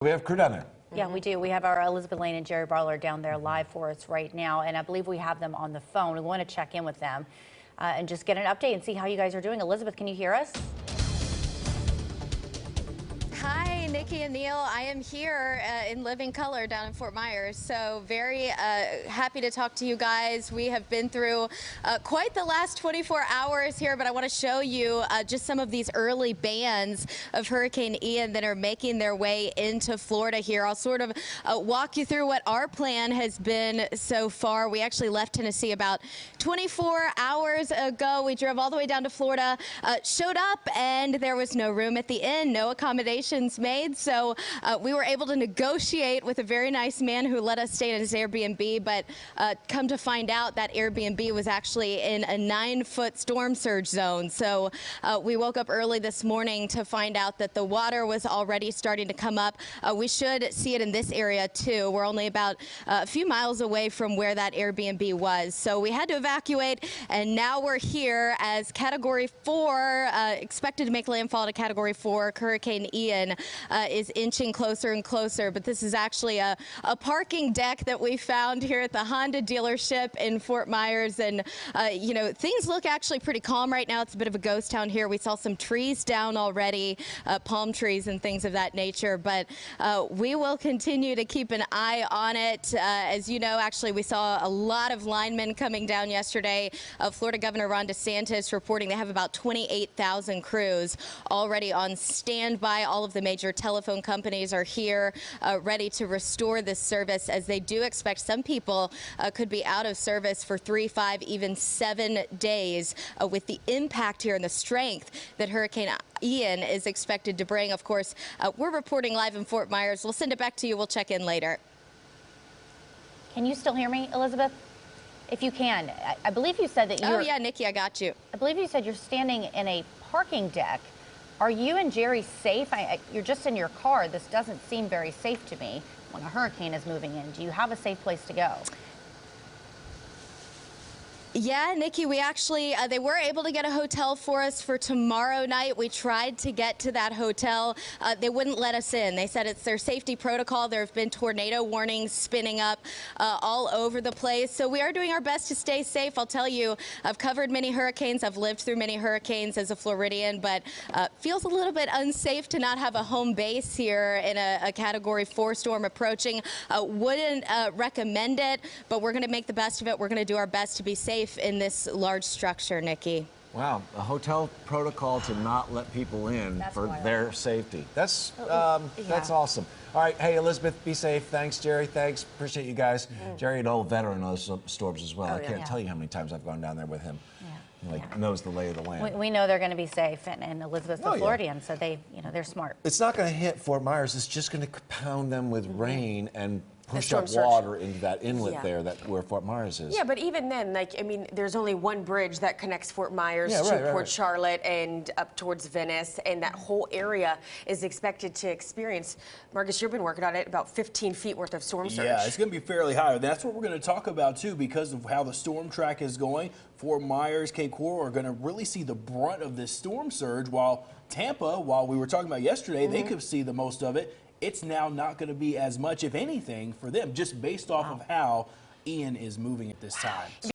We have crew down there. Yeah, we do. We have our Elizabeth Lane and Jerry Barlar down there live for us right now, and I believe we have them on the phone. We want to check in with them and just get an update and see how you guys are doing. Elizabeth, can you hear us? Hi, Nikki and Neil. I am here in living color down in Fort Myers, so very happy to talk to you guys. We have been through quite the last 24 hours here, but I want to show you just some of these early bands of Hurricane Ian that are making their way into Florida here. I'll sort of walk you through what our plan has been so far. We actually left Tennessee about 24 hours ago. We drove all the way down to Florida, showed up, and there was no room at the inn, no accommodations made, so we were able to negotiate with a very nice man who let us stay in his Airbnb, but come to find out that Airbnb was actually in a 9-foot storm surge zone. So we woke up early this morning to find out that the water was already starting to come up. We should see it in this area too. We're only about a few miles away from where that Airbnb was, so we had to evacuate, and now we're here as Category 4, expected to make landfall to Category 4. Hurricane Ian is inching closer and closer, but this is actually a parking deck that we found here at the Honda dealership in Fort Myers, and you know, things look actually pretty calm right now. It's a bit of a ghost town here. We saw some trees down already, palm trees and things of that nature, but we will continue to keep an eye on it. As you know, actually, we saw a lot of linemen coming down yesterday. Florida Governor Ron DeSantis reporting they have about 28,000 crews already on standby. All of the major telephone companies are here ready to restore this service, as they do expect some people could be out of service for 3, 5, even 7 days with the impact here and the strength that Hurricane Ian is expected to bring. Of course, we're reporting live in Fort Myers. We'll send it back to you. We'll check in later. Can you still hear me, Elizabeth? If you can, I believe you said that you're... Oh, yeah, Nikki, I got you. I believe you said you're standing in a parking deck. Are you and Jerry safe? You're just in your car. This doesn't seem very safe to me when a hurricane is moving in. Do you have a safe place to go? Yeah, Nikki, we actually, they were able to get a hotel for us for tomorrow night. We tried to get to that hotel. They wouldn't let us in. They said it's their safety protocol. There have been tornado warnings spinning up all over the place. So we are doing our best to stay safe. I'll tell you, I've covered many hurricanes. I've lived through many hurricanes as a Floridian, but feels a little bit unsafe to not have a home base here in a Category 4 storm approaching. Wouldn't recommend it, but we're going to make the best of it. We're going to do our best to be safe in this large structure, Nikki. Wow, a hotel protocol to not let people in for their safety. That's awesome. All right, hey, Elizabeth, be safe. Thanks, Jerry. Thanks. Appreciate you guys. Jerry, an old veteran of those storms as well. I can't tell you how many times I've gone down there with him. He knows the lay of the land. We know they're going to be safe, and Elizabeth's a Floridian, so they, they're smart. It's not going to hit Fort Myers. It's just going to pound them with rain and push up water into that inlet there, where Fort Myers is. Yeah, but even then, like, I mean, there's only one bridge that connects Fort Myers to Port Charlotte and up towards Venice, and that whole area is expected to experience, Marcus, you've been working on it, about 15 feet worth of storm surge. Yeah, it's going to be fairly high. That's what we're going to talk about, too, because of how the storm track is going. Fort Myers, Cape Coral are going to really see the brunt of this storm surge, while Tampa, while we were talking about yesterday, they could see the most of it. It's now not going to be as much, if anything, for them, just based off of how Ian is moving at this time.